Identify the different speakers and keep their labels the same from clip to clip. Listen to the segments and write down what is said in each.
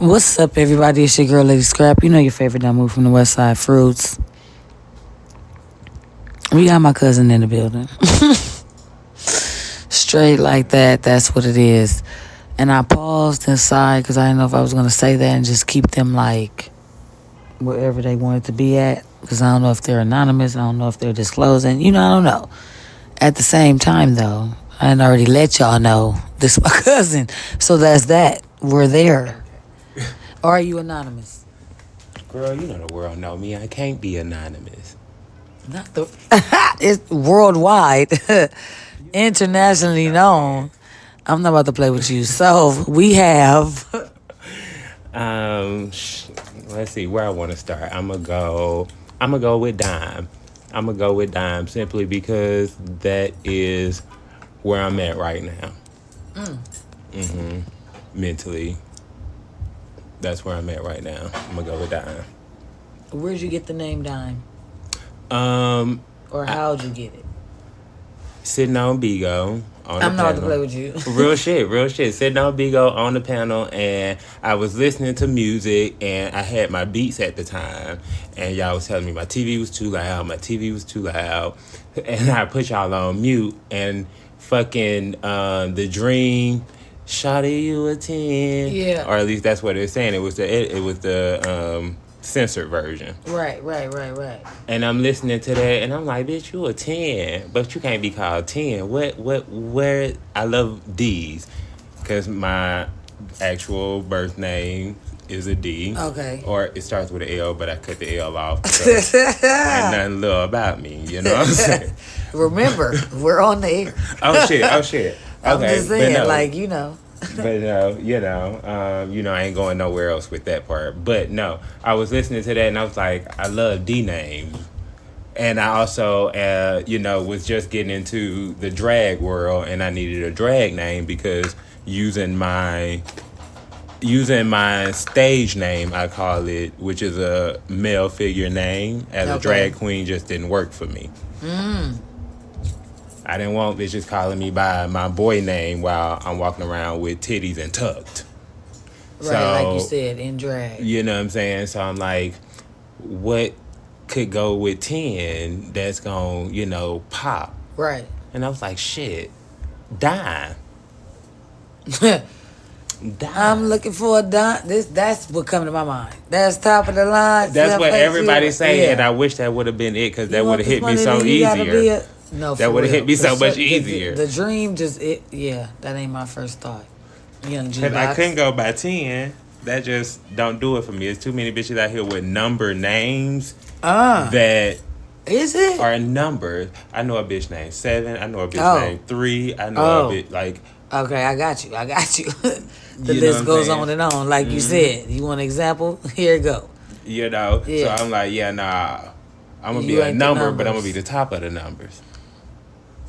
Speaker 1: What's up, everybody? It's your girl, Lady Scrap. You know your favorite dumb move from the West Side Fruits. We got my cousin in the building. Straight like that. That's what it is. And I paused inside because I didn't know if I was going to say that and just keep them like wherever they wanted to be at. Because I don't know if they're anonymous. I don't know if they're disclosing. I don't know. At the same time, though, I done already let y'all know this is my cousin. So that's that. We're there. Or are you anonymous?
Speaker 2: Girl, you know the world know me. I can't be anonymous.
Speaker 1: Not the. It's worldwide, internationally known. I'm not about to play with you. So we have.
Speaker 2: Let's see where I want to start. I'm gonna go with Dime. I'm gonna go with Dime simply because that is where I'm at right now. Mentally. That's where I'm at right now. I'm gonna go with Dime.
Speaker 1: Where'd you get the name Dime? Or how'd you get it?
Speaker 2: Sitting on Bigo on the
Speaker 1: I'm not about to
Speaker 2: panel.
Speaker 1: play with you.
Speaker 2: real shit. Sitting on Bigo on the panel, and I was listening to music, and I had my Beats at the time, and y'all was telling me my TV was too loud, and I put y'all on mute, and fucking The Dream. Shawty, you a 10.
Speaker 1: Yeah.
Speaker 2: Or at least that's what it's saying. It was the censored version.
Speaker 1: Right.
Speaker 2: And I'm listening to that and I'm like, bitch, you a 10. But you can't be called 10. Where I love D's. Cause my actual birth name is a D.
Speaker 1: Okay.
Speaker 2: Or it starts with an L, but I cut the L off because ain't nothing little about me, you know what I'm saying?
Speaker 1: Remember, we're on the air.
Speaker 2: Oh shit.
Speaker 1: I'm
Speaker 2: Okay,
Speaker 1: just saying,
Speaker 2: no.
Speaker 1: But
Speaker 2: I ain't going nowhere else with that part. But no, I was listening to that and I was like, I love D names. And I also, was just getting into the drag world and I needed a drag name because using my stage name, I call it, which is a male figure name, as a drag queen just didn't work for me. I didn't want bitches calling me by my boy name while I'm walking around with titties and tucked.
Speaker 1: Right, so, like you said, in drag.
Speaker 2: You know what I'm saying? So I'm like, what could go with 10 that's going, pop?
Speaker 1: Right.
Speaker 2: And I was like, shit, Dime.
Speaker 1: I'm looking for a dime. That's what come to my mind. That's top of the line.
Speaker 2: That's what everybody say, and I wish that would have been it because that would have hit me so easier. That would have hit me so much easier.
Speaker 1: The dream that ain't my first thought.
Speaker 2: Because I couldn't go by 10. That just don't do it for me. There's too many bitches out here with number names that
Speaker 1: is it
Speaker 2: are numbers. I know a bitch named 7. I know a bitch named 3. I know a bitch like.
Speaker 1: Okay, I got you. The list goes on and on. Like you said, you want an example? Here it go.
Speaker 2: So I'm like, I'm going to be a number, but I'm going to be the top of the numbers.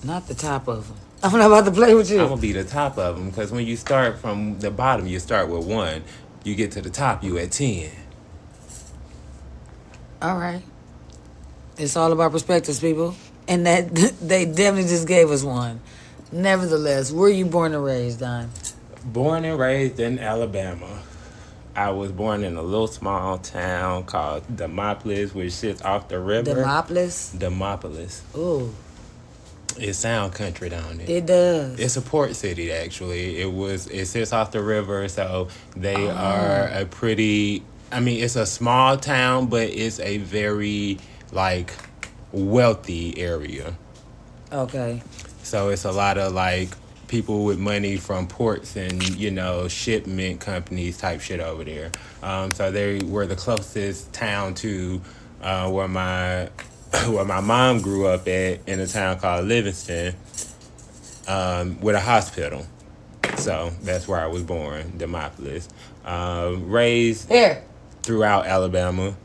Speaker 1: Not the top of them. I'm not about to play with you.
Speaker 2: I'm going to be the top of them because when you start from the bottom, you start with 1. You get to the top, you at 10.
Speaker 1: All right. It's all about perspectives, people. And that they definitely just gave us one. Nevertheless, were you born and raised, Don?
Speaker 2: Born and raised in Alabama. I was born in a little small town called Demopolis, which sits off the river. Demopolis.
Speaker 1: Ooh.
Speaker 2: It sound country down there.
Speaker 1: It does.
Speaker 2: It's a port city, actually. It sits off the river, so they are a pretty... I mean, it's a small town, but it's a very, wealthy area.
Speaker 1: Okay.
Speaker 2: So it's a lot of, people with money from ports and, shipment companies type shit over there. So they were the closest town to where my mom grew up at in a town called Livingston with a hospital. So that's where I was born, Demopolis. Raised throughout Alabama.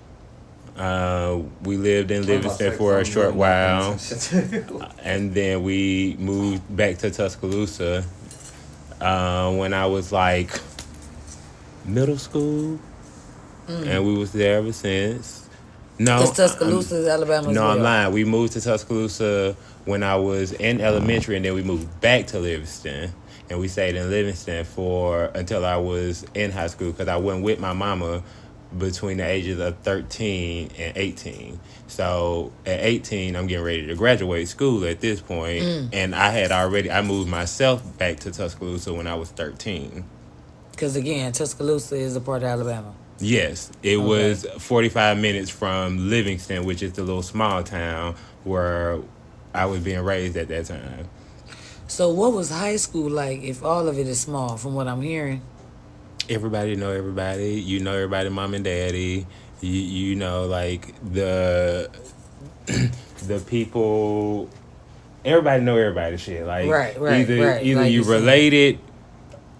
Speaker 2: We lived in Livingston for a short while, and then we moved back to Tuscaloosa when I was middle school, and we was there ever since. No,
Speaker 1: because Tuscaloosa is Alabama.
Speaker 2: No, I'm lying. We moved to Tuscaloosa when I was in elementary, and then we moved back to Livingston. and we stayed in Livingston until I was in high school because I went with my mama between the ages of 13 and 18. So at 18, I'm getting ready to graduate school at this point, and I moved myself back to Tuscaloosa when I was 13.
Speaker 1: Because again, Tuscaloosa is a part of Alabama.
Speaker 2: Yes, it was 45 minutes from Livingston, which is the little small town where I was being raised at that time.
Speaker 1: So what was high school like if all of it is small, from what I'm hearing?
Speaker 2: Everybody know everybody. You know everybody, mom and daddy. You know, like, the people. Everybody know everybody shit. Like, either like you related,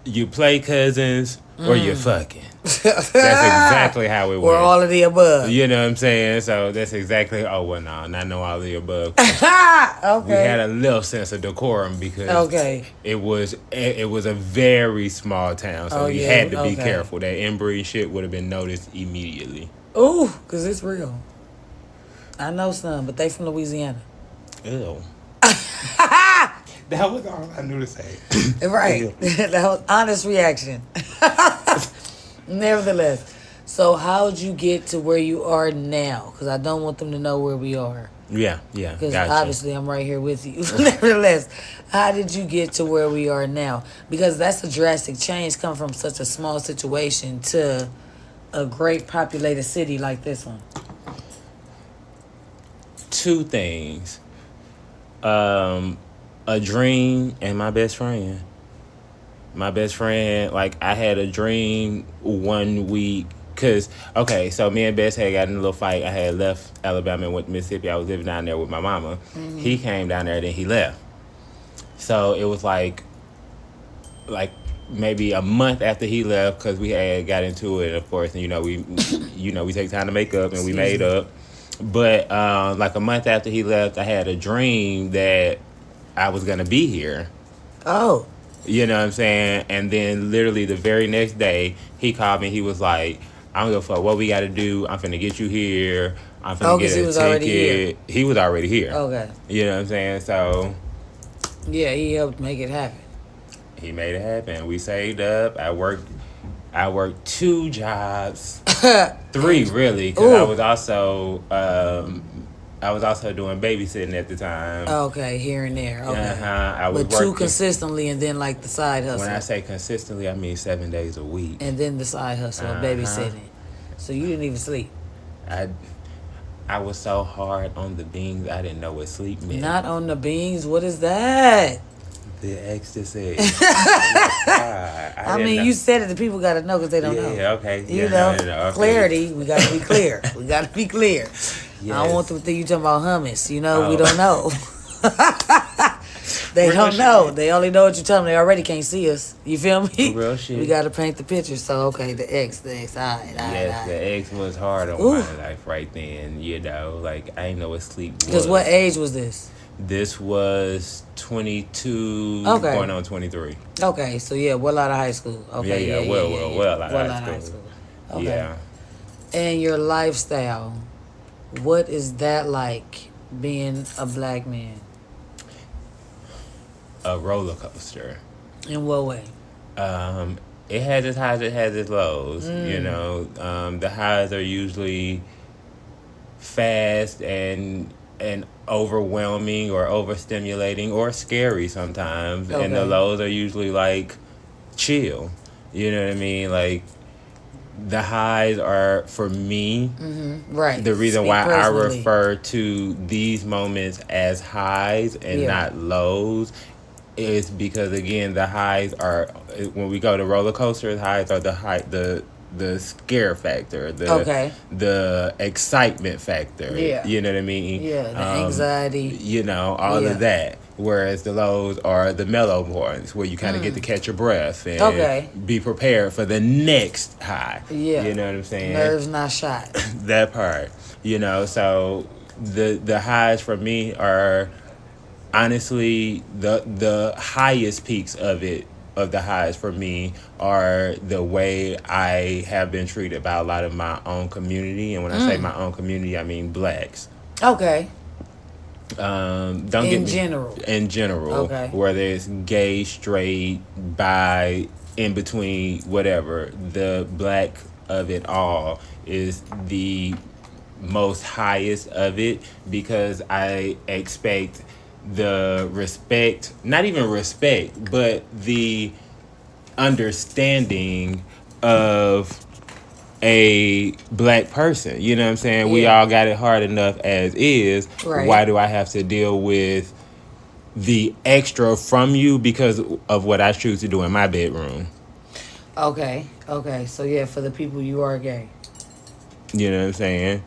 Speaker 2: you play cousins, or you're fucking. That's exactly how it
Speaker 1: or
Speaker 2: went.
Speaker 1: all of the above.
Speaker 2: You know what I'm saying? So that's exactly. Oh well, no, not no all of the above.
Speaker 1: Okay.
Speaker 2: We had a little sense of decorum because it was a very small town, so we had to be careful. That inbreed shit would have been noticed immediately.
Speaker 1: Ooh, because it's real. I know some, but they from Louisiana.
Speaker 2: Ew. That was all I knew to say.
Speaker 1: Right. That was honest reaction. Nevertheless. So how'd you get to where you are now? Because I don't want them to know where we are.
Speaker 2: Yeah.
Speaker 1: Because obviously I'm right here with you. Nevertheless, how did you get to where we are now? Because that's a drastic change coming from such a small situation to a great populated city like this one.
Speaker 2: Two things. A dream and my best friend. My best friend, like, I had a dream one week. Because, okay, so me and Bess had got in a little fight. I had left Alabama and went to Mississippi. I was living down there with my mama. Mm-hmm. He came down there, then he left. So it was like maybe a month after he left, because we had got into it, of course. And, we take time to make up, and we made up. But, like a month after he left, I had a dream that I was going to be here.
Speaker 1: Oh.
Speaker 2: You know what I'm saying? And then literally the very next day, he called me. He was like, I don't give a fuck what we got to do. I'm finna get you here. I'm finna get a ticket. Already here. He was already here.
Speaker 1: Okay.
Speaker 2: You know what I'm saying? So.
Speaker 1: Yeah, he helped make it happen.
Speaker 2: He made it happen. We saved up. I worked 2 jobs. 3 really, because I was also doing babysitting at the time.
Speaker 1: Okay, here and there. Okay.
Speaker 2: I was
Speaker 1: working 2 consistently, and then like the side hustle.
Speaker 2: When I say consistently, I mean 7 days a week.
Speaker 1: And then the side hustle of babysitting. So you didn't even sleep.
Speaker 2: I was so hard on the beans, I didn't know what sleep meant.
Speaker 1: Not on the beans? What is that?
Speaker 2: The ecstasy.
Speaker 1: I mean, you said it. The people got to know because they don't know.
Speaker 2: Yeah, okay.
Speaker 1: You know, okay. Clarity. We got to be clear. We got to be clear. Yes. I don't want them to think you talking about hummus. You know, we don't know. They don't know. They only know what you tell them. They already can't see us. You feel me?
Speaker 2: Real shit.
Speaker 1: We got to paint the picture. So, okay, the X. All right.
Speaker 2: Yes, the X was hard on my life right then. You know, like, I didn't know what sleep was.
Speaker 1: Because what age was this?
Speaker 2: This was 22, going on 23.
Speaker 1: Okay, so yeah, well out of high school. Okay,
Speaker 2: well out of high school. Okay. Yeah.
Speaker 1: And your lifestyle, what is that like, being a black man?
Speaker 2: A roller coaster.
Speaker 1: In what way?
Speaker 2: It has its highs, it has its lows. You know, the highs are usually fast and overwhelming or overstimulating or scary sometimes. Okay. And the lows are usually like chill. You know what I mean? Like, the highs are, for me,
Speaker 1: right.
Speaker 2: The reason why I refer to these moments as highs and not lows is because, again, the highs are, when we go to roller coasters, highs are the scare factor, the excitement factor. Yeah. You know what I mean?
Speaker 1: Yeah, the anxiety.
Speaker 2: You know, all of that. Whereas the lows are the mellow points where you kind of get to catch your breath and be prepared for the next high. Yeah. You know what I'm saying?
Speaker 1: Nerves not shot.
Speaker 2: That part. You know, so the highs for me are honestly the highest peaks of the highs for me are the way I have been treated by a lot of my own community. And when I say my own community, I mean blacks.
Speaker 1: Okay.
Speaker 2: Don't get
Speaker 1: In
Speaker 2: me
Speaker 1: general.
Speaker 2: in general,
Speaker 1: Okay.
Speaker 2: whether it's gay, straight, bi, in between, whatever. The black of it all is the most highest of it because I expect the respect, not even respect, but the understanding of a black person. You know what I'm saying? We
Speaker 1: Yeah.
Speaker 2: all got it hard enough as is.
Speaker 1: Right.
Speaker 2: Why do I have to deal with the extra from you because of what I choose to do in my bedroom?
Speaker 1: Okay. Okay. So yeah, for the people, you are gay.
Speaker 2: You know what I'm saying?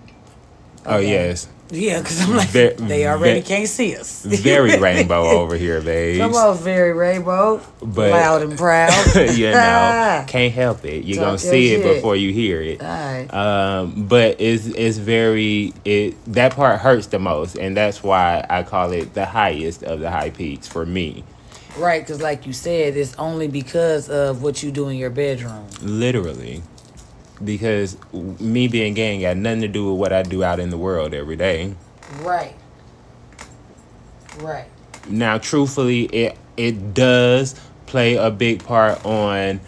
Speaker 2: Oh,
Speaker 1: Okay.
Speaker 2: yes.
Speaker 1: Yeah, because I'm like,
Speaker 2: Ve-
Speaker 1: they already
Speaker 2: ve-
Speaker 1: can't see us.
Speaker 2: very rainbow over here,
Speaker 1: Come
Speaker 2: babes.
Speaker 1: on, very rainbow.
Speaker 2: But
Speaker 1: Loud and proud.
Speaker 2: you know, can't help it. You're gonna
Speaker 1: Talk your
Speaker 2: see it
Speaker 1: shit.
Speaker 2: before you hear it.
Speaker 1: All right.
Speaker 2: But it's very that part hurts the most, and that's why I call it the highest of the high peaks for me.
Speaker 1: Right, because like you said, it's only because of what you do in your bedroom.
Speaker 2: Literally, because me being gay ain't got nothing to do with what I do out in the world every day.
Speaker 1: Right. Right.
Speaker 2: Now, truthfully, it does play a big part on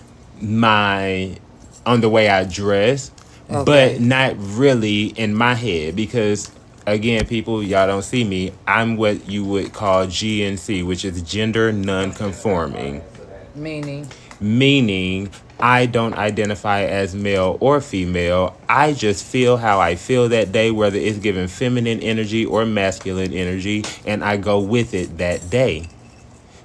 Speaker 2: my on the way I dress,
Speaker 1: Okay.
Speaker 2: but not really in my head because again, people, y'all don't see me. I'm what you would call GNC, which is gender non-conforming,
Speaker 1: Meaning.
Speaker 2: meaning I don't identify as male or female. I just feel how I feel that day, whether it's given feminine energy or masculine energy, and I go with it that day.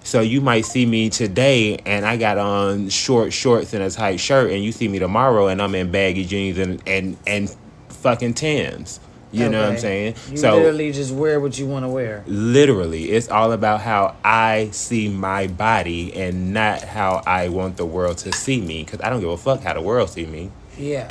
Speaker 2: So you might see me today and I got on short shorts and a tight shirt, and you see me tomorrow and I'm in baggy jeans and fucking Timbs. You know what I'm
Speaker 1: Okay.
Speaker 2: saying?
Speaker 1: You
Speaker 2: So
Speaker 1: literally just wear what you want to wear.
Speaker 2: literally, it's all about how I see my body and not how I want the world to see me. Because I don't give a fuck how the world see me
Speaker 1: Yeah.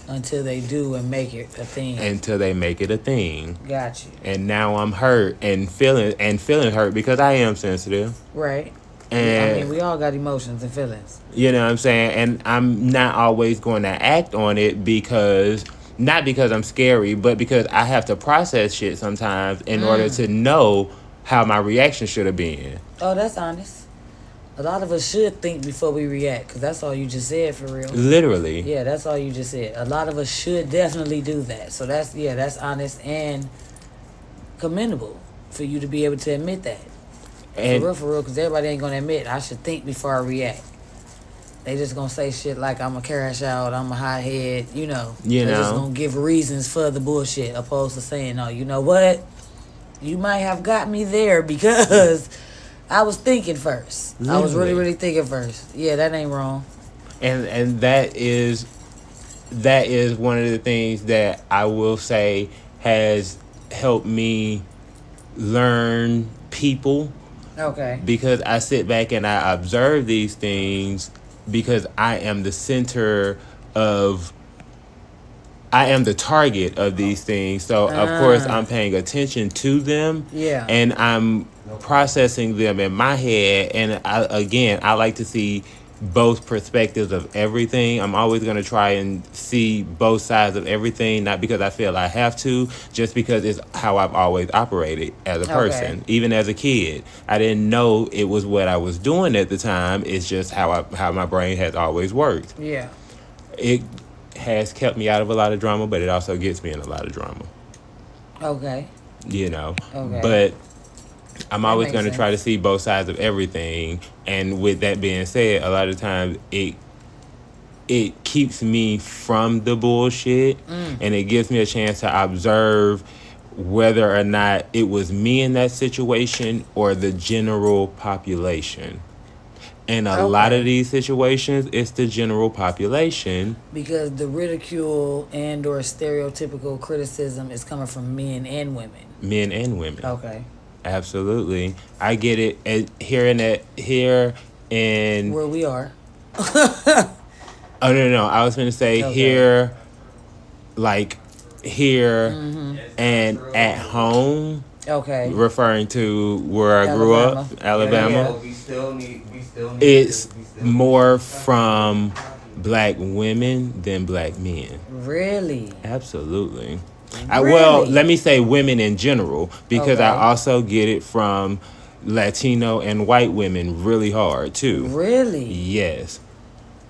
Speaker 1: Until they do and make it a thing.
Speaker 2: until they make it a thing.
Speaker 1: Got you.
Speaker 2: And now I'm hurt and feeling hurt because I am sensitive.
Speaker 1: Right.
Speaker 2: And
Speaker 1: I mean, we all got emotions and feelings.
Speaker 2: you know what I'm saying? And I'm not always going to act on it because, not because I'm scary, but because I have to process shit sometimes in order to know how my reaction should have been.
Speaker 1: Oh, that's honest. A lot of us should think before we react, because that's all you just said for real.
Speaker 2: Literally.
Speaker 1: Yeah, that's all you just said. A lot of us should definitely do that. So that's honest and commendable for you to be able to admit that.
Speaker 2: And
Speaker 1: For real, because everybody ain't going to admit, I should think before I react. They just going to say shit like, I'm a crash out, I'm a hothead, you know.
Speaker 2: You
Speaker 1: They're
Speaker 2: know.
Speaker 1: just going to give reasons for the bullshit, opposed to saying, oh, you know what? You might have got me there because I was thinking first. I was really,
Speaker 2: Literally.
Speaker 1: really thinking first. Yeah, that ain't wrong.
Speaker 2: and that is one of the things that I will say has helped me learn people,
Speaker 1: Okay.
Speaker 2: because I sit back and I observe these things because I am the center of I am the target of these things. So of course I'm paying attention to them.
Speaker 1: Yeah.
Speaker 2: And I'm processing them in my head. And I like to see both perspectives of everything. I'm always going to try and see both sides of everything, not because I feel I have to, just because it's how I've always operated as a person. Even as a kid, I didn't know it was what I was doing at the time. It's just how my brain has always worked.
Speaker 1: Yeah.
Speaker 2: It has kept me out of a lot of drama, but it also gets me in a lot of drama.
Speaker 1: Okay.
Speaker 2: You know.
Speaker 1: Okay.
Speaker 2: But I'm always
Speaker 1: makes
Speaker 2: going to
Speaker 1: sense.
Speaker 2: try to see both sides of everything. And with that being said, a lot of times it keeps me from the bullshit, and it gives me a chance to observe whether or not it was me in that situation or the general population. And a lot of these situations, it's the general population.
Speaker 1: Because the ridicule and or stereotypical criticism is coming from men and women.
Speaker 2: Men and women.
Speaker 1: Okay.
Speaker 2: Absolutely. I get it here in
Speaker 1: Where we are.
Speaker 2: Oh no, I was gonna say
Speaker 1: Okay.
Speaker 2: here, like here and at home,
Speaker 1: Okay.
Speaker 2: referring to where I grew up, Alabama.
Speaker 1: Yeah.
Speaker 3: We still need
Speaker 2: It's more from black women than black men.
Speaker 1: Really?
Speaker 2: Absolutely. Well,
Speaker 1: Really?
Speaker 2: let me say women in general, because I
Speaker 1: Okay.
Speaker 2: also get it from Latino and white women really hard too.
Speaker 1: Really?
Speaker 2: Yes,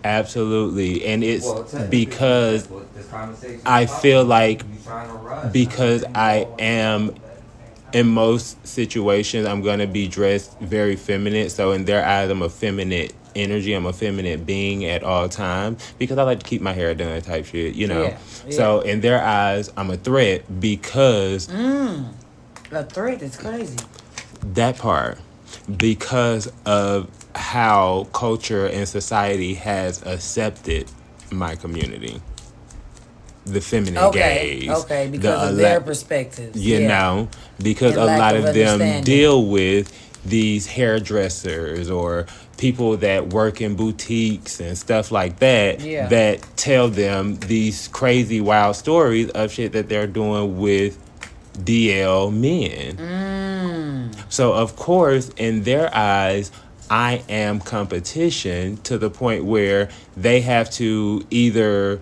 Speaker 2: absolutely. And it's
Speaker 3: Well, technically,
Speaker 2: because
Speaker 3: that's what this conversation is
Speaker 2: I
Speaker 3: about.
Speaker 2: feel like
Speaker 3: You trying to rush.
Speaker 2: because I am in most situations, I'm gonna be dressed very feminine. So in their eyes, I'm a feminine energy. I'm a feminine being at all times because I like to keep my hair done, type shit.
Speaker 1: Yeah,
Speaker 2: So
Speaker 1: yeah.
Speaker 2: in their eyes, I'm a threat because
Speaker 1: A threat is crazy.
Speaker 2: that part, because of how culture and society has accepted my community, the feminine
Speaker 1: Okay,
Speaker 2: gaze,
Speaker 1: okay,
Speaker 2: the
Speaker 1: because of their perspectives.
Speaker 2: you
Speaker 1: Yeah.
Speaker 2: know, because
Speaker 1: And
Speaker 2: a
Speaker 1: lack
Speaker 2: lot
Speaker 1: of
Speaker 2: of them
Speaker 1: understanding.
Speaker 2: deal with these hairdressers or people that work in boutiques and stuff like that,
Speaker 1: Yeah.
Speaker 2: that tell them these crazy wild stories of shit that they're doing with DL men. So of course, in their eyes, I am competition to the point where they have to either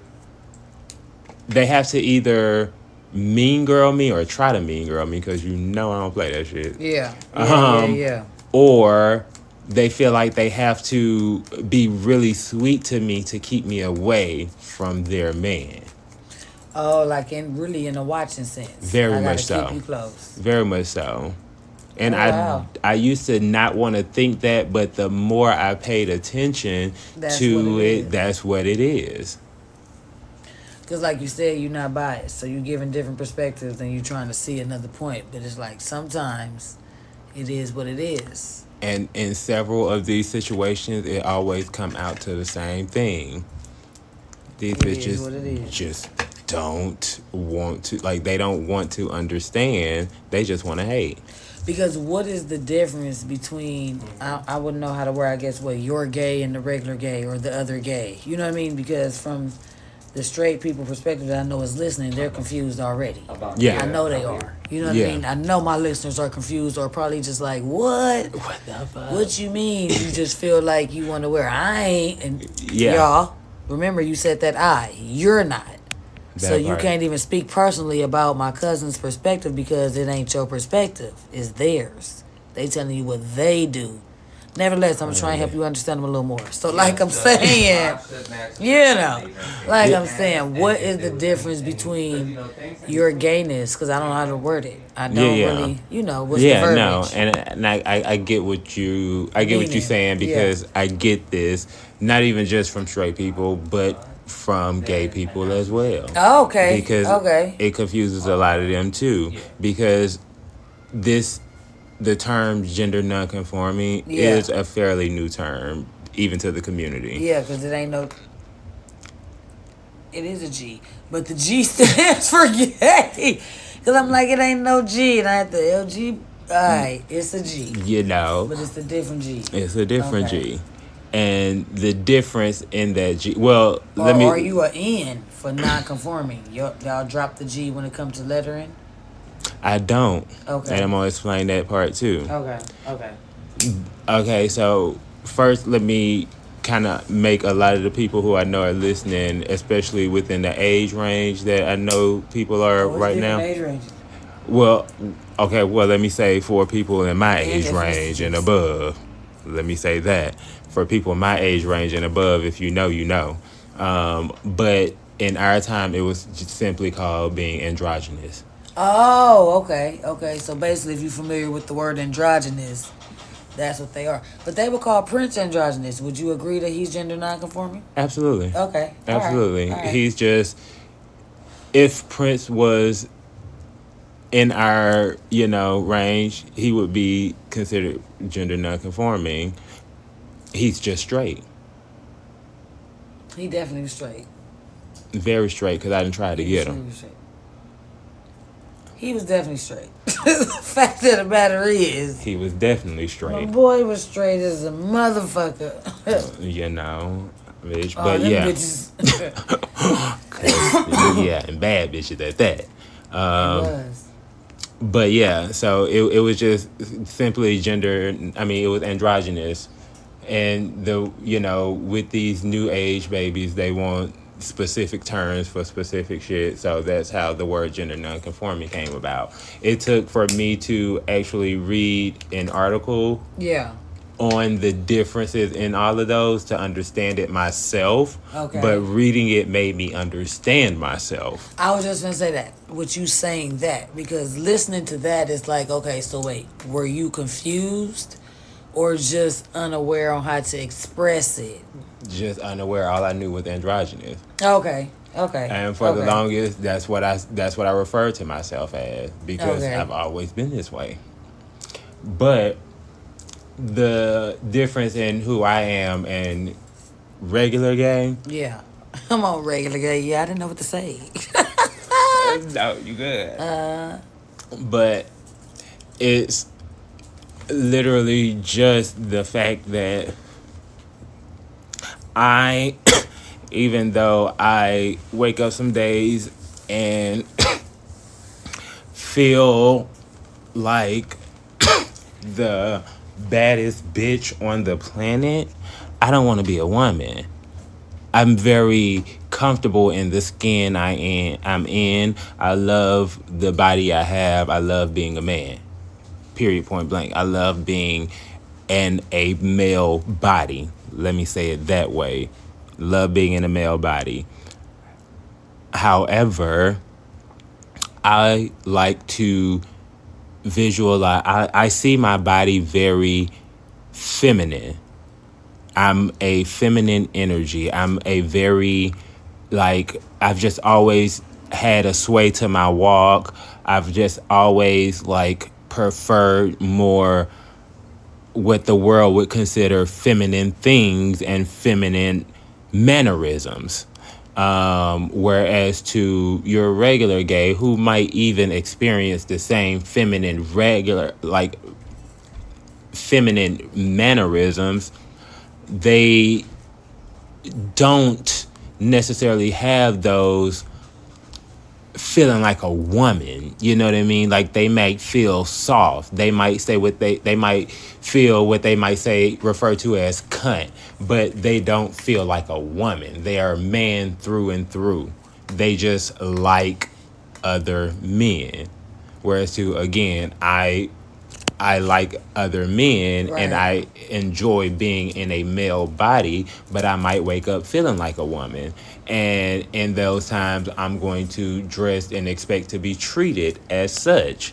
Speaker 2: mean girl me or try to mean girl me, because I don't play that shit.
Speaker 1: Yeah. Yeah.
Speaker 2: Um,
Speaker 1: Yeah.
Speaker 2: Or they feel like they have to be really sweet to me to keep me away from their man.
Speaker 1: Oh, like in a watching sense.
Speaker 2: Very
Speaker 1: I gotta
Speaker 2: much so.
Speaker 1: keep you close.
Speaker 2: Very much so. And
Speaker 1: Oh, wow.
Speaker 2: I used to not want to think that, but the more I paid attention
Speaker 1: That's
Speaker 2: to
Speaker 1: what it
Speaker 2: it,
Speaker 1: is.
Speaker 2: that's what it is.
Speaker 1: Because like you said, you're not biased. So you're giving different perspectives and you're trying to see another point. But it's like sometimes it is what it is.
Speaker 2: And in several of these situations, it always come out to the same thing. These
Speaker 1: It is what it
Speaker 2: bitches
Speaker 1: is.
Speaker 2: just don't want to, like, they don't want to understand. They just want to hate.
Speaker 1: Because what is the difference between, I wouldn't know how to word, I guess, what, you're gay and the regular gay or the other gay. You know what I mean? Because from the straight people perspective that I know is listening, they're confused already.
Speaker 2: Yeah.
Speaker 1: I know they are. You know what
Speaker 2: Yeah.
Speaker 1: I mean? I know my listeners are confused or probably just like, what?
Speaker 2: What the fuck?
Speaker 1: What you mean? You just feel like you want to wear. I ain't. And
Speaker 2: Yeah.
Speaker 1: y'all, remember you said that you're not. So
Speaker 2: That
Speaker 1: you
Speaker 2: part.
Speaker 1: can't even speak personally about my cousin's perspective because it ain't your perspective. It's theirs. They telling you what they do. Nevertheless, I'm trying to help you understand them a little more. So like I'm saying, I'm saying, what is the difference between your gayness? Because I don't know how to word it. I don't really, what's the verbiage?
Speaker 2: No, and I get what you
Speaker 1: Meaning,
Speaker 2: saying, because I get this not even just from straight people, but from gay people as well.
Speaker 1: Oh, okay.
Speaker 2: Because
Speaker 1: Okay.
Speaker 2: it confuses a lot of them too. Because the term gender nonconforming
Speaker 1: Yeah.
Speaker 2: is a fairly new term, even to the community.
Speaker 1: Yeah, because it ain't no. It is a G, but the G stands for gay. Because I'm like, it ain't no G, and I have the LG. Alright, it's a G. But it's a different G.
Speaker 2: It's a different
Speaker 1: Okay.
Speaker 2: G. And the difference in that G, well,
Speaker 1: Or are you an N for non-conforming? Y'all drop the G when it comes to lettering?
Speaker 2: I don't.
Speaker 1: Okay.
Speaker 2: And I'm going to explain that part too.
Speaker 1: Okay.
Speaker 2: Okay, so first let me kind of make a lot of the people who I know are listening, especially within the age range that I know people are right now.
Speaker 1: Age ranges?
Speaker 2: Well, okay, let me say for people in my
Speaker 1: And
Speaker 2: age range and
Speaker 1: ethnicities.
Speaker 2: above. Let me say that. For people in my age range and above, if you know, you know. But in our time, it was just simply called being androgynous.
Speaker 1: Oh, okay. So basically, if you're familiar with the word androgynous, that's what they are. But they would call Prince androgynous. Would you agree that he's gender nonconforming?
Speaker 2: Absolutely.
Speaker 1: Okay.
Speaker 2: Absolutely.
Speaker 1: All right.
Speaker 2: He's just, if Prince was in our, range, he would be considered gender nonconforming. He's just straight.
Speaker 1: He definitely was straight.
Speaker 2: Very straight, because I didn't try to get him.
Speaker 1: He was definitely straight. The fact of the matter is,
Speaker 2: He was definitely
Speaker 1: my
Speaker 2: straight.
Speaker 1: boy was straight as a motherfucker.
Speaker 2: Bitch.
Speaker 1: Oh,
Speaker 2: But
Speaker 1: them
Speaker 2: yeah.
Speaker 1: bitches.
Speaker 2: Yeah, and bad bitches at that.
Speaker 1: It was.
Speaker 2: But yeah, so it was just simply gender. I mean, it was androgynous, and with these new age babies, they want specific terms for specific shit. So that's how the word gender nonconforming came about. It took for me to actually read an article
Speaker 1: Yeah.
Speaker 2: on the differences in all of those to understand it myself.
Speaker 1: Okay.
Speaker 2: But reading it made me understand myself.
Speaker 1: I was just gonna say that with you saying that, because listening to that is like, okay, so wait, were you confused or just unaware on how to express it?
Speaker 2: Just unaware. All I knew was androgynous.
Speaker 1: Okay.
Speaker 2: And for the longest, that's what I referred to myself as, because I've always been this way. But the difference in who I am and regular gay.
Speaker 1: Yeah. I'm on regular gay. Yeah, I didn't know what to say.
Speaker 2: No, you good. But it's literally just the fact that I, even though I wake up some days and feel like the baddest bitch on the planet, I don't want to be a woman. I'm very comfortable in the skin I'm in. I love the body I have. I love being a man. Period, point blank. I love being in a male body. Let me say it that way. Love being in a male body. However, I like to visualize. I see my body very feminine. I'm a feminine energy. I'm a very, like, I've just always had a sway to my walk. I've just always, like, preferred more what the world would consider feminine things and feminine mannerisms. Whereas to your regular gay, who might even experience the same feminine mannerisms, they don't necessarily have those feeling like a woman. You know what I mean? Like, they might feel soft. They might say they might feel what they might say, refer to as cunt, but they don't feel like a woman. They are man through and through. They just like other men. Whereas to, again, I like other men, right, and I enjoy being in a male body, but I might wake up feeling like a woman. And in those times, I'm going to dress and expect to be treated as such.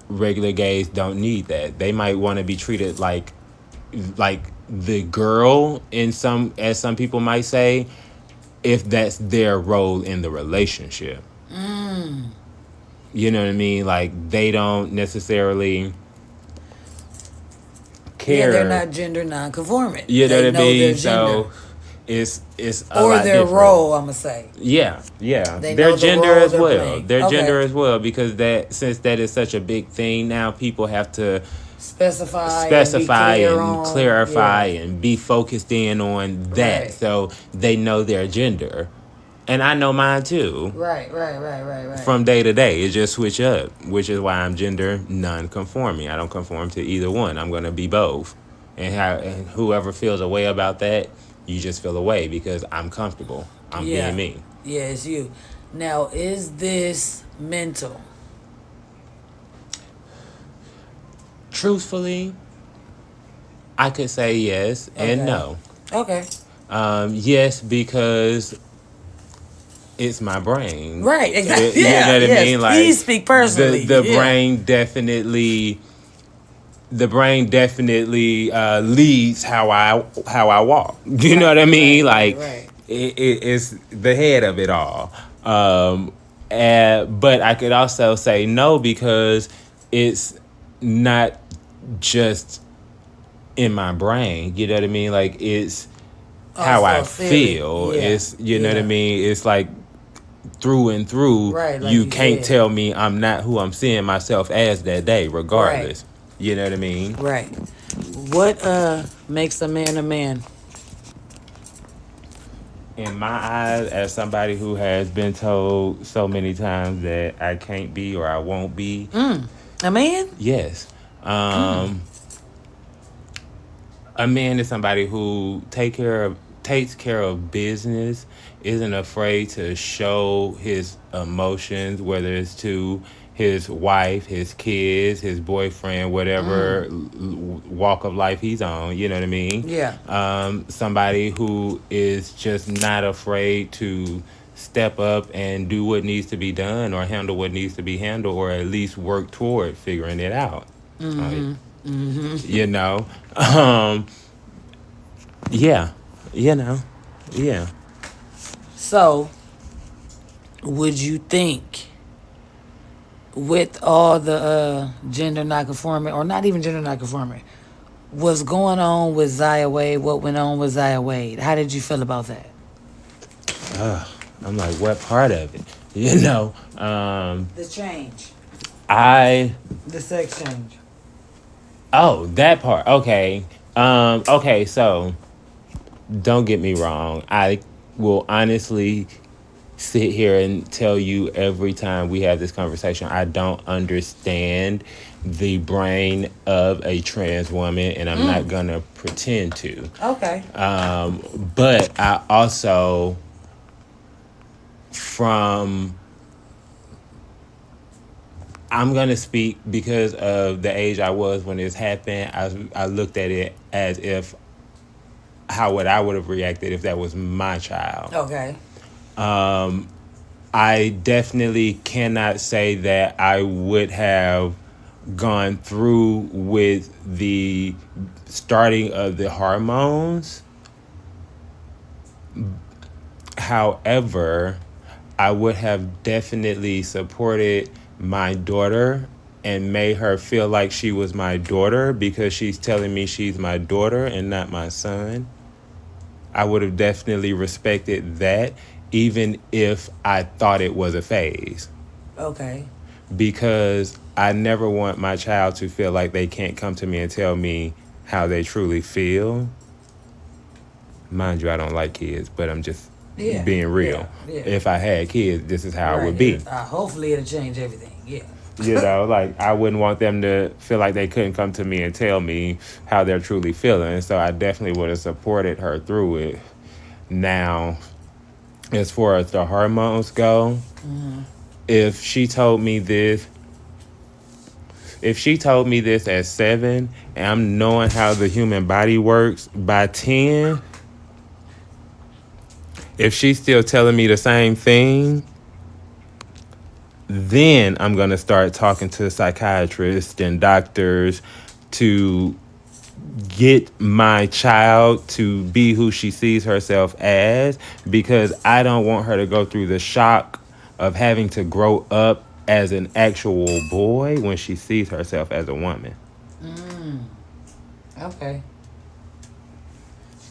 Speaker 2: Regular gays don't need that. They might want to be treated like the girl as some people might say, if that's their role in the relationship. You know what I mean? Like, they don't necessarily care.
Speaker 1: Yeah, they're not gender non-conforming.
Speaker 2: You know what I mean? So it's a
Speaker 1: or
Speaker 2: lot
Speaker 1: their
Speaker 2: different.
Speaker 1: Role, I'm gonna say.
Speaker 2: Yeah.
Speaker 1: Their
Speaker 2: gender as well.
Speaker 1: Playing.
Speaker 2: Their gender as well, because since that is such a big thing now, people have to
Speaker 1: specify
Speaker 2: and clarify and be focused in on that, right, so they know their gender. And I know mine too. Right. From day to day, it just switch up, which is why I'm gender non-conforming. I don't conform to either one. I'm going to be both. And whoever feels a way about that, you just feel a way, because I'm comfortable. I'm being me.
Speaker 1: Yeah, it's you. Now, is this mental?
Speaker 2: Truthfully, I could say yes and no.
Speaker 1: Okay.
Speaker 2: Yes, because it's my brain.
Speaker 1: Right, exactly.
Speaker 2: You know what I mean? Like,
Speaker 1: please speak personally.
Speaker 2: The brain definitely leads how I walk. You know what I mean? Right. It's the head of it all. But I could also say no, because it's not just in my brain. You know what I mean? Like, it's how I feel. It's, you know what I mean? It's like through and through. Right, like you can't tell me I'm not who I'm seeing myself as that day, regardless. Right. You know what I mean? Right.
Speaker 1: What makes a man a man?
Speaker 2: In my eyes, as somebody who has been told so many times that I can't be or I won't be
Speaker 1: a man?
Speaker 2: Yes. A man is somebody who take care of takes care of business, isn't afraid to show his emotions, whether it's to his wife, his kids, his boyfriend, whatever walk of life he's on, you know what I mean?
Speaker 1: Yeah.
Speaker 2: Somebody who is just not afraid to step up and do what needs to be done or handle what needs to be handled or at least work toward figuring it out. You know? Um, yeah. You know? Yeah.
Speaker 1: So, would you think with all the gender nonconforming, or not even gender nonconforming, what's going on with Zaya Wade, what went on with Zaya Wade? How did you feel about that?
Speaker 2: I'm like, what part of it? You know?
Speaker 1: The change.
Speaker 2: I
Speaker 1: The sex change.
Speaker 2: Oh, that part. Okay. Okay, so don't get me wrong. I will honestly sit here and tell you every time we have this conversation, I don't understand the brain of a trans woman, and I'm not gonna pretend to.
Speaker 1: Okay.
Speaker 2: But I also, from I'm gonna speak because of the age I was when this happened. I looked at it as if how would I would have reacted if that was my child.
Speaker 1: Okay.
Speaker 2: I definitely cannot say that I would have gone through with the starting of the hormones. However, I would have definitely supported my daughter and made her feel like she was my daughter because she's telling me she's my daughter and not my son. I would have definitely respected that, even if I thought it was a phase.
Speaker 1: Okay.
Speaker 2: Because I never want my child to feel like they can't come to me and tell me how they truly feel. Mind you, I don't like kids, but I'm just being real.
Speaker 1: Yeah.
Speaker 2: If I had kids, this is how it would be.
Speaker 1: Hopefully it'll change everything. Yeah.
Speaker 2: You know, like I wouldn't want them to feel like they couldn't come to me and tell me how they're truly feeling. So I definitely would have supported her through it. Now, as far as the hormones go, if she told me this at 7 and I'm knowing how the human body works by 10, if she's still telling me the same thing, then I'm going to start talking to psychiatrists and doctors to get my child to be who she sees herself as, because I don't want her to go through the shock of having to grow up as an actual boy when she sees herself as a woman.
Speaker 1: Okay.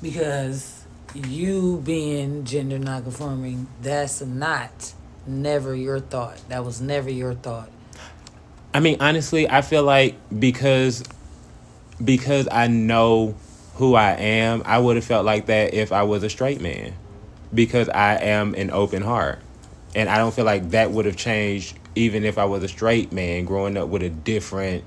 Speaker 1: Because you being gender nonconforming, that's never your thought. That was never your thought.
Speaker 2: I mean, honestly, I feel like because I know who I am, I would have felt like that if I was a straight man, because I am an open heart. And I don't feel like that would have changed even if I was a straight man growing up with a different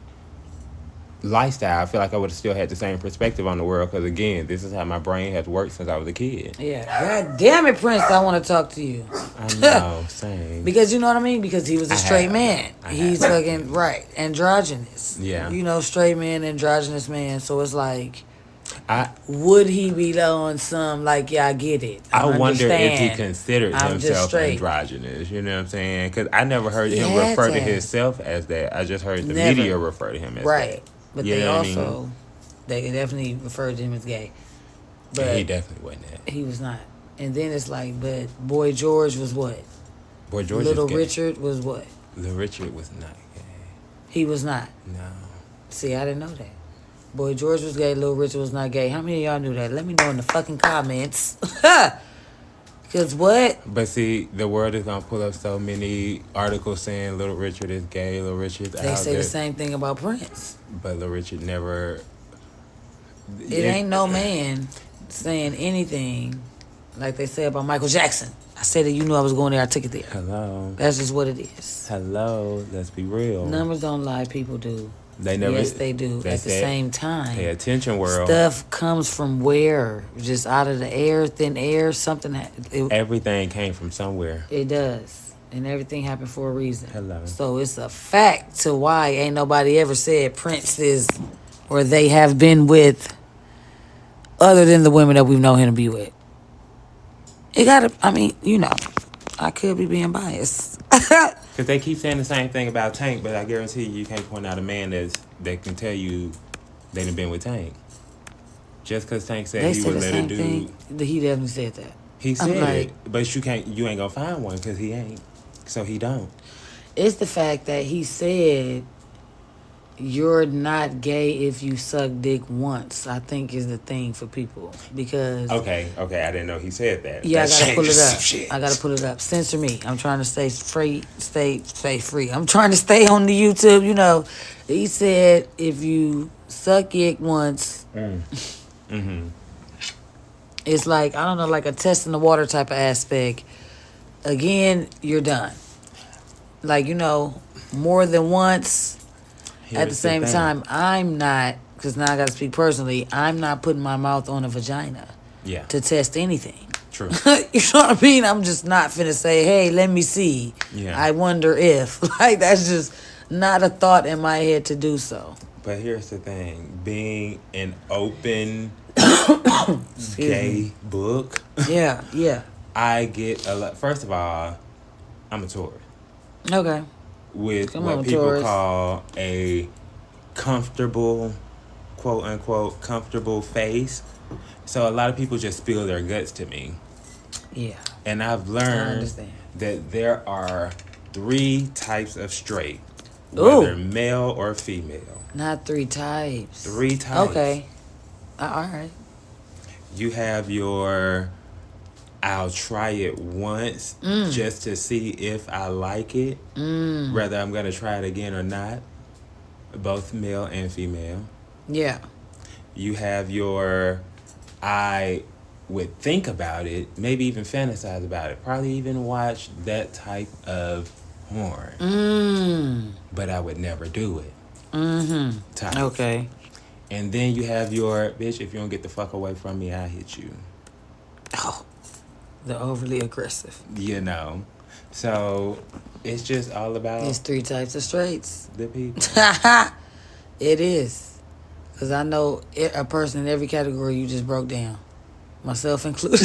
Speaker 2: lifestyle. I feel like I would have still had the same perspective on the world because, again, this is how my brain has worked since I was a kid.
Speaker 1: Yeah. God damn it, Prince, I want to talk to you.
Speaker 2: I know, same.
Speaker 1: Because you know what I mean? Because he was a straight man. He's fucking, right, androgynous.
Speaker 2: Yeah.
Speaker 1: You know, straight man, androgynous man. So it's like, would he be on some, like, yeah, I get it.
Speaker 2: I wonder if he considered himself androgynous. You know what I'm saying? Because I never heard him refer to himself as that. I just heard the media refer to him as that.
Speaker 1: Right. But they also, they definitely referred to him as gay. But
Speaker 2: yeah, he definitely wasn't that.
Speaker 1: He was not. And then it's like, but Boy George was what?
Speaker 2: Boy George
Speaker 1: Little
Speaker 2: is gay.
Speaker 1: Richard was what?
Speaker 2: Little Richard was not gay.
Speaker 1: He was not?
Speaker 2: No.
Speaker 1: See, I didn't know that. Boy George was gay, Little Richard was not gay. How many of y'all knew that? Let me know in the fucking comments. Because what?
Speaker 2: But see, the world is going to pull up so many articles saying Little Richard is gay, Little Richard's out there.
Speaker 1: They say the same thing about Prince.
Speaker 2: But Little Richard never...
Speaker 1: It ain't no man saying anything like they say about Michael Jackson. I said that you knew I was going there, I took it there.
Speaker 2: Hello.
Speaker 1: That's just what it is.
Speaker 2: Hello, let's be real.
Speaker 1: Numbers don't lie, people do.
Speaker 2: They never.
Speaker 1: Yes, they do.
Speaker 2: They
Speaker 1: At the
Speaker 2: said,
Speaker 1: same time,
Speaker 2: pay attention, world.
Speaker 1: stuff comes from where? Just out of the air, thin air, something.
Speaker 2: Everything came from somewhere.
Speaker 1: It does. And everything happened for a reason.
Speaker 2: Hello.
Speaker 1: So it's a fact to why ain't nobody ever said Prince is or they have been with other than the women that we've known him to be with. It gotta, I mean, I could be being biased.
Speaker 2: Because they keep saying the same thing about Tank, but I guarantee you can't point out a man that can tell you they done been with Tank. Just because Tank said he would let a dude.
Speaker 1: He definitely said that.
Speaker 2: He said it, but you ain't gonna find one because he ain't. So he don't.
Speaker 1: It's the fact that he said you're not gay if you suck dick once, I think is the thing for people. Because
Speaker 2: Okay, I didn't know he said that.
Speaker 1: Yeah,
Speaker 2: That
Speaker 1: I gotta pull it up.
Speaker 2: shit.
Speaker 1: I gotta pull it up. Censor me. I'm trying to stay free. Stay free. I'm trying to stay on the YouTube. He said if you suck dick once, it's like, I don't know, like a test in the water type of aspect. Again, you're done. Like, more than once. At the same time, I'm not, because now I got to speak personally, I'm not putting my mouth on a vagina to test anything.
Speaker 2: True.
Speaker 1: You know what I mean? I'm just not finna say, hey, let me see.
Speaker 2: Yeah.
Speaker 1: I wonder if. Like, that's just not a thought in my head to do so.
Speaker 2: But here's the thing. Being an open gay book.
Speaker 1: Yeah.
Speaker 2: I get a lot. First of all, I'm a Taurus.
Speaker 1: Okay.
Speaker 2: With what people
Speaker 1: Taurus.
Speaker 2: call a comfortable, quote unquote, comfortable face. So a lot of people just spill their guts to me.
Speaker 1: Yeah.
Speaker 2: And I've learned that there are 3 types of straight, whether male or female.
Speaker 1: Not 3 types.
Speaker 2: 3 types.
Speaker 1: Okay. All right.
Speaker 2: You have your, I'll try it once just to see if I like it, whether I'm going to try it again or not, both male and female.
Speaker 1: Yeah.
Speaker 2: You have your, I would think about it, maybe even fantasize about it, probably even watch that type of porn, but I would never do it. Type.
Speaker 1: Okay.
Speaker 2: And then you have your, bitch, if you don't get the fuck away from me, I'll hit you.
Speaker 1: Oh. The overly aggressive.
Speaker 2: So it's just all about...
Speaker 1: It's 3 types of straights.
Speaker 2: The people.
Speaker 1: It is. Because I know a person in every category you just broke down. Myself included.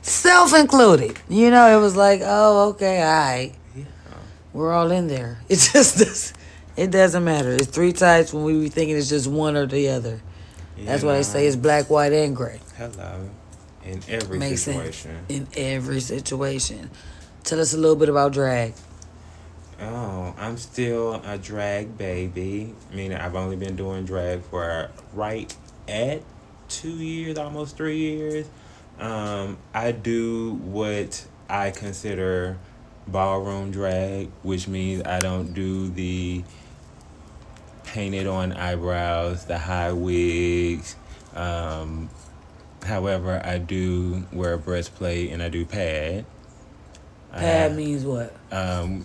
Speaker 1: Self-included. It was like, oh, okay, all right. Yeah. We're all in there. It just it doesn't matter. It's 3 types when we be thinking it's just one or the other. That's why they say it's black, white, and gray.
Speaker 2: Hello. In every situation.
Speaker 1: In every situation. Tell us a little bit about drag.
Speaker 2: Oh, I'm still a drag baby. Meaning I've only been doing drag for right at 2 years, almost 3 years. I do what I consider ballroom drag, which means I don't do the painted on eyebrows, the high wigs. However, I do wear a breastplate and I do pad.
Speaker 1: Pad means what?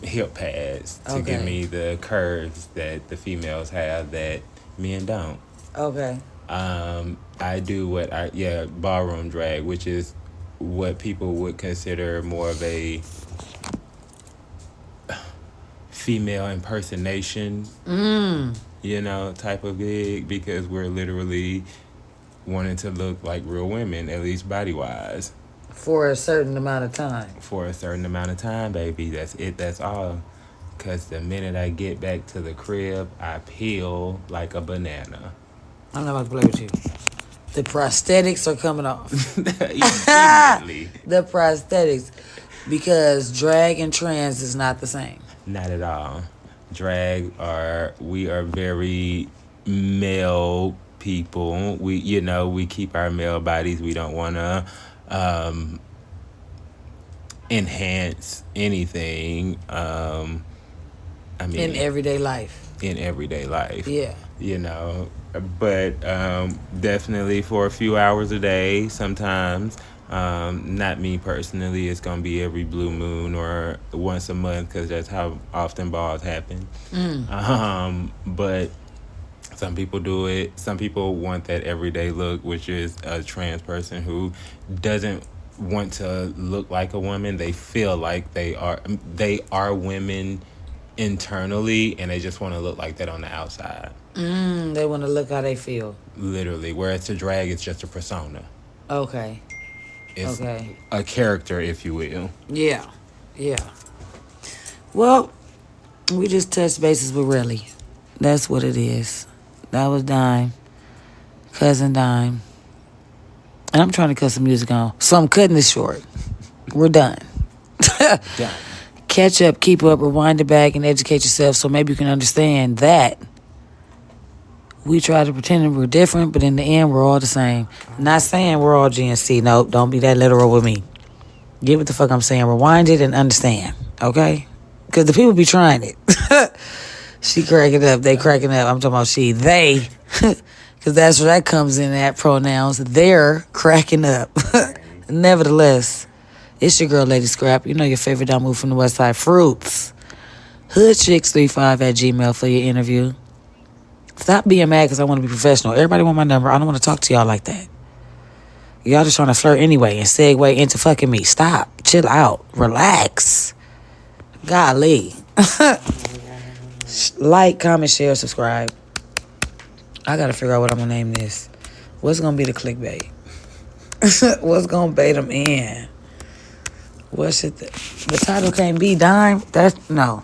Speaker 2: Hip pads to give me the curves that the females have that men don't.
Speaker 1: Okay.
Speaker 2: I do ballroom drag, which is what people would consider more of a female impersonation, type of gig, because we're literally wanting to look like real women, at least body-wise.
Speaker 1: For a certain amount of time.
Speaker 2: For a certain amount of time, baby. That's it. That's all. Because the minute I get back to the crib, I peel like a banana.
Speaker 1: I'm not about to play with you. The prosthetics are coming off.
Speaker 2: Immediately.
Speaker 1: The prosthetics. Because drag and trans is not the same.
Speaker 2: Not at all. We are very male people. We keep our male bodies. We don't want to enhance anything.
Speaker 1: In everyday life. Yeah.
Speaker 2: But definitely for a few hours a day, sometimes Not me personally. It's gonna be every blue moon or once a month because that's how often balls happen. But some people do it. Some people want that everyday look, which is a trans person who doesn't want to look like a woman. They feel like they are women internally, and they just want to look like that on the outside.
Speaker 1: They want to look how they feel.
Speaker 2: Literally, whereas to drag, it's just a persona.
Speaker 1: Okay.
Speaker 2: It's
Speaker 1: Okay.
Speaker 2: a character, if you will.
Speaker 1: Yeah. Yeah. Well, we just touched bases with Relly. That's what it is. That was Dime. Cousin Dime. And I'm trying to cut some music on. So I'm cutting this short. We're done.
Speaker 2: Done.
Speaker 1: Catch up, keep up, rewind it back, and educate yourself so maybe you can understand that we try to pretend that we're different, but in the end, we're all the same. Not saying we're all GNC. Nope, don't be that literal with me. Get what the fuck I'm saying. Rewind it and understand, okay? Because the people be trying it. She cracking up. They cracking up. I'm talking about she. They. Because that's where that comes in at pronouns. They're cracking up. Nevertheless, it's your girl, Lady Scrap. You know your favorite down move from the West Side. Fruits. HoodChicks35@gmail for your interview. Stop being mad because I want to be professional. Everybody want my number. I don't want to talk to y'all like that. Y'all just trying to flirt anyway and segue into fucking me. Stop. Chill out. Relax. Golly. Like, comment, share, subscribe. I got to figure out what I'm going to name this. What's going to be the clickbait? What's going to bait them in? What should the title can't be Dime? No.